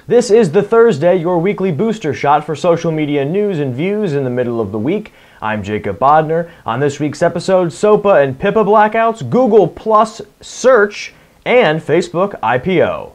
This is the Thursday, your weekly booster shot for social media news and views in the middle of the week. I'm Jacob Bodner. On this week's episode, SOPA and PIPA blackouts, Google Plus search, and Facebook IPO.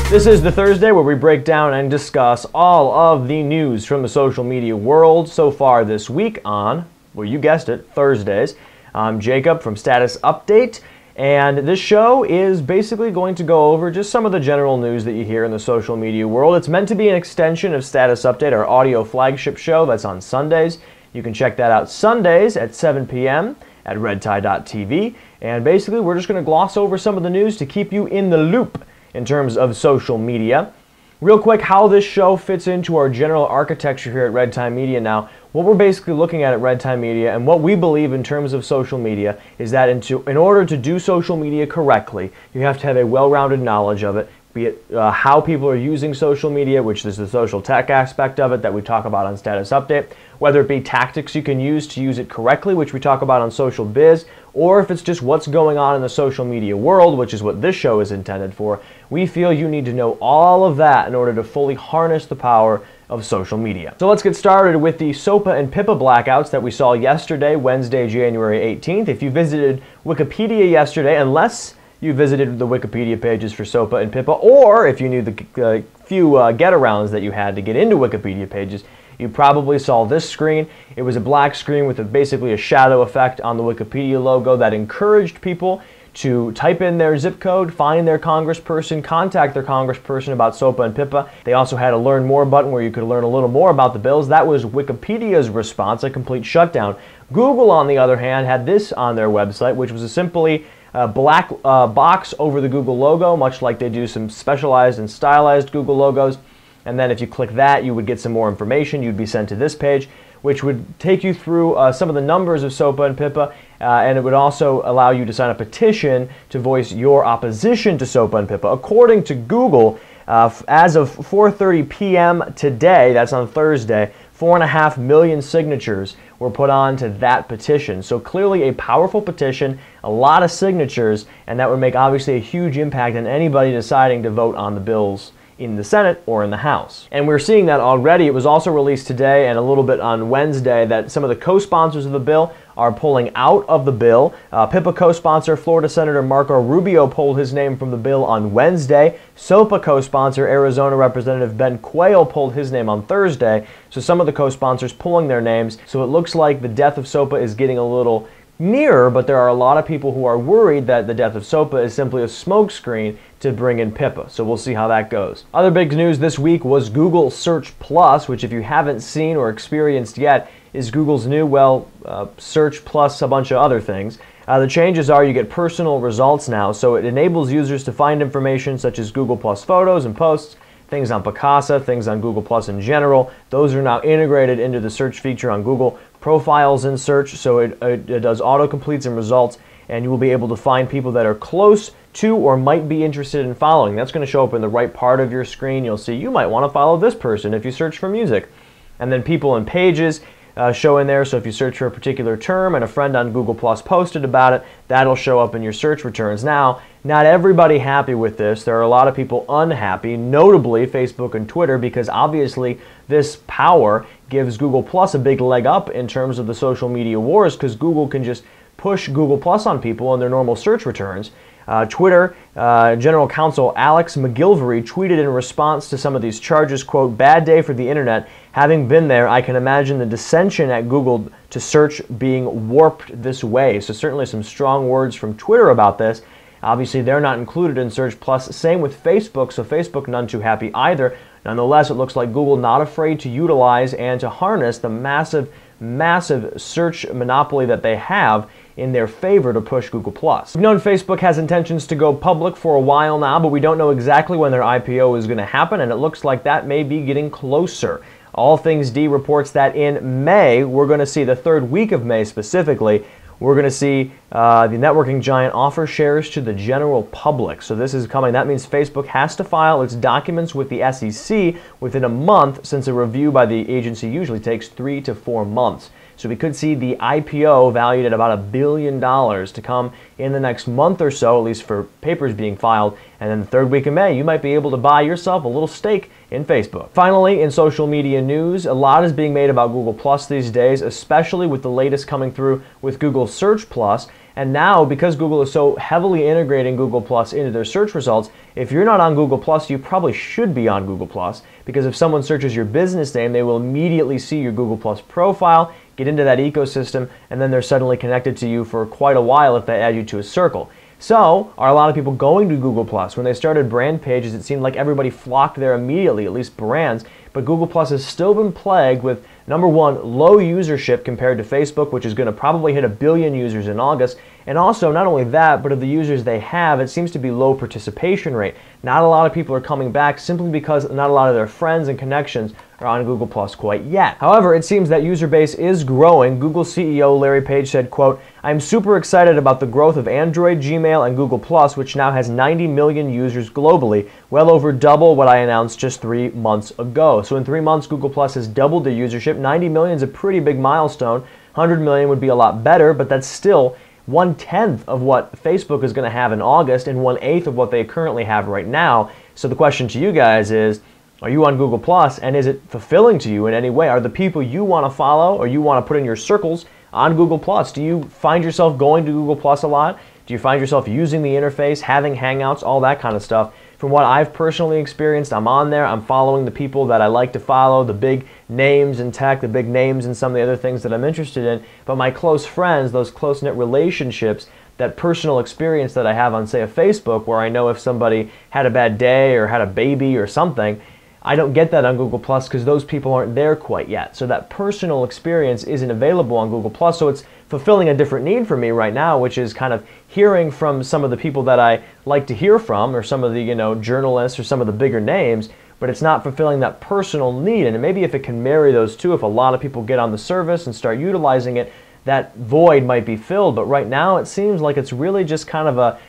This is the Thursday where we break down and discuss all of the news from the social media world so far this week on, well, you guessed it, Thursdays. I'm Jacob from Status Update, and this show is basically going to go over just some of the general news that you hear in the social media world. It's meant to be an extension of Status Update, our audio flagship show that's on Sundays. You can check that out Sundays at 7 p.m. at redtie.tv, and basically we're just going to gloss over some of the news to keep you in the loop in terms of social media. Real quick, how this show fits into our general architecture here at Red Tie Media now. What we're basically looking at Red Tie Media and what we believe in terms of social media is that in order to do social media correctly, you have to have a well-rounded knowledge of it, be it how people are using social media, which is the social tech aspect of it that we talk about on Status Update, whether it be tactics you can use to use it correctly, which we talk about on Social Biz, or if it's just what's going on in the social media world, which is what this show is intended for. We feel you need to know all of that in order to fully harness the power of social media. So let's get started with the SOPA and PIPA blackouts that we saw yesterday, Wednesday, January 18th. If you visited Wikipedia yesterday, unless you visited the Wikipedia pages for SOPA and PIPA, or if you knew the few get-arounds that you had to get into Wikipedia pages, you probably saw this screen. It was a black screen with basically a shadow effect on the Wikipedia logo that encouraged people to type in their zip code, find their congressperson, contact their congressperson about SOPA and PIPA. They also had a Learn More button where you could learn a little more about the bills. That was Wikipedia's response, a complete shutdown. Google, on the other hand, had this on their website, which was a simply black box over the Google logo, much like they do some specialized and stylized Google logos. And then if you click that, you would get some more information. You'd be sent to this page, which would take you through some of the numbers of SOPA and PIPA, and it would also allow you to sign a petition to voice your opposition to SOPA and PIPA. According to Google, as of 4:30 p.m. today, that's on Thursday, 4.5 million signatures were put on to that petition. So clearly a powerful petition, a lot of signatures, and that would make obviously a huge impact on anybody deciding to vote on the bills in the Senate or in the House. And we're seeing that already. It was also released today and a little bit on Wednesday that some of the co-sponsors of the bill are pulling out of the bill. PIPA co-sponsor Florida Senator Marco Rubio pulled his name from the bill on Wednesday. SOPA co-sponsor Arizona Representative Ben Quayle pulled his name on Thursday. So some of the co-sponsors pulling their names. So it looks like the death of SOPA is getting a little nearer, but there are a lot of people who are worried that the death of SOPA is simply a smokescreen to bring in PIPA. So we'll see how that goes. Other big news this week was Google Search Plus, which if you haven't seen or experienced yet, is Google's new, search plus a bunch of other things. The changes are you get personal results now, so it enables users to find information such as Google Plus photos and posts, things on Picasa, things on Google Plus in general. Those are now integrated into the search feature on Google. Profiles in search, so it does autocompletes and results, and you will be able to find people that are close to or might be interested in following. That's going to show up in the right part of your screen. You'll see you might want to follow this person if you search for music. And then people and pages show in there, so if you search for a particular term and a friend on Google Plus posted about it, that'll show up in your search returns. Now, not everybody happy with this. There are a lot of people unhappy, notably Facebook and Twitter, because obviously this power gives Google Plus a big leg up in terms of the social media wars, because Google can just push Google Plus on people in their normal search returns. Twitter General Counsel Alex McGilvery tweeted in response to some of these charges, quote, "Bad day for the internet. Having been there, I can imagine the dissension at Google to search being warped this way." So certainly some strong words from Twitter about this. Obviously, they're not included in Search Plus. Same with Facebook, so Facebook none too happy either. Nonetheless, it looks like Google not afraid to utilize and to harness the massive search monopoly that they have in their favor to push Google+. We've known Facebook has intentions to go public for a while now, but we don't know exactly when their IPO is going to happen, and it looks like that may be getting closer. All Things D reports that in May, we're going to see the third week of May specifically, we're going to see the networking giant offer shares to the general public. So this is coming. That means Facebook has to file its documents with the SEC within a month, since a review by the agency usually takes 3 to 4 months. So we could see the IPO valued at about $1 billion to come in the next month or so, at least for papers being filed. And then the third week of May, you might be able to buy yourself a little stake in Facebook. Finally, in social media news, a lot is being made about Google Plus these days, especially with the latest coming through with Google Search Plus. And now, because Google is so heavily integrating Google Plus into their search results, if you're not on Google Plus, you probably should be on Google Plus, because if someone searches your business name, they will immediately see your Google Plus profile, get into that ecosystem, and then they're suddenly connected to you for quite a while if they add you to a circle. So, are a lot of people going to Google Plus? When they started brand pages, it seemed like everybody flocked there immediately, at least brands, but Google Plus has still been plagued with, number one, low usership compared to Facebook, which is going to probably hit 1 billion users in August, and also, not only that, but of the users they have, it seems to be low participation rate. Not a lot of people are coming back simply because not a lot of their friends and connections are on Google Plus quite yet. However, it seems that user base is growing. Google CEO Larry Page said, quote, "I'm super excited about the growth of Android, Gmail, and Google Plus, which now has 90 million users globally, well over double what I announced just 3 months ago." So in 3 months, Google Plus has doubled their usership. 90 million is a pretty big milestone. 100 million would be a lot better, but that's still 1/10 of what Facebook is going to have in August and 1/8 of what they currently have right now. So the question to you guys is, are you on Google Plus, and is it fulfilling to you in any way? Are the people you want to follow or you want to put in your circles on Google Plus? Do you find yourself going to Google Plus a lot? Do you find yourself using the interface, having Hangouts, all that kind of stuff? From what I've personally experienced, I'm on there, I'm following the people that I like to follow, the big names in tech, the big names in some of the other things that I'm interested in, but my close friends, those close-knit relationships, that personal experience that I have on, say, a Facebook, where I know if somebody had a bad day or had a baby or something, I don't get that on Google Plus because those people aren't there quite yet. So that personal experience isn't available on Google Plus, so it's fulfilling a different need for me right now, which is kind of hearing from some of the people that I like to hear from, or some of the, journalists or some of the bigger names, but it's not fulfilling that personal need. And maybe if it can marry those two, if a lot of people get on the service and start utilizing it, that void might be filled. But right now it seems like it's really just kind of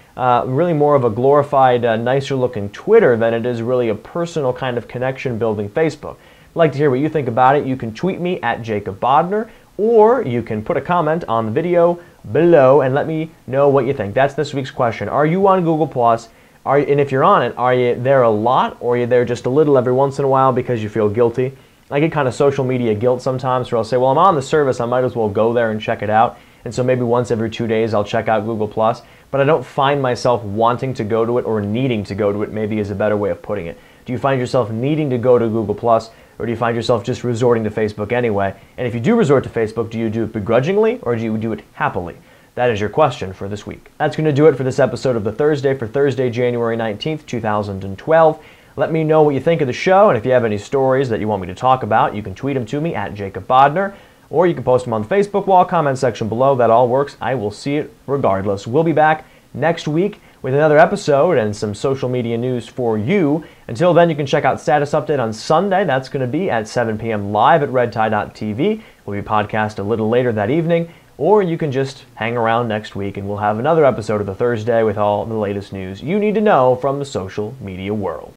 really more of a glorified, nicer looking Twitter than it is really a personal kind of connection building Facebook. I'd like to hear what you think about it. You can tweet me at Jacob Bodner, or you can put a comment on the video below and let me know what you think. That's this week's question. Are you on Google Plus? And if you're on it, are you there a lot, or are you there just a little every once in a while because you feel guilty? I get kind of social media guilt sometimes, where I'll say, well, I'm on the service, I might as well go there and check it out. And so maybe once every 2 days I'll check out Google Plus, but I don't find myself wanting to go to it, or needing to go to it, maybe is a better way of putting it. Do you find yourself needing to go to Google Plus, or do you find yourself just resorting to Facebook anyway? And if you do resort to Facebook, do you do it begrudgingly, or do you do it happily? That is your question for this week. That's going to do it for this episode of The Thursday for Thursday, January 19th, 2012. Let me know what you think of the show, and if you have any stories that you want me to talk about, you can tweet them to me at Jacob Bodner, or you can post them on the Facebook wall, comment section below. That all works. I will see it regardless. We'll be back next week with another episode and some social media news for you. Until then, you can check out Status Update on Sunday. That's going to be at 7 p.m. live at redtie.tv. We'll be podcast a little later that evening, or you can just hang around next week and we'll have another episode of The Thursday with all the latest news you need to know from the social media world.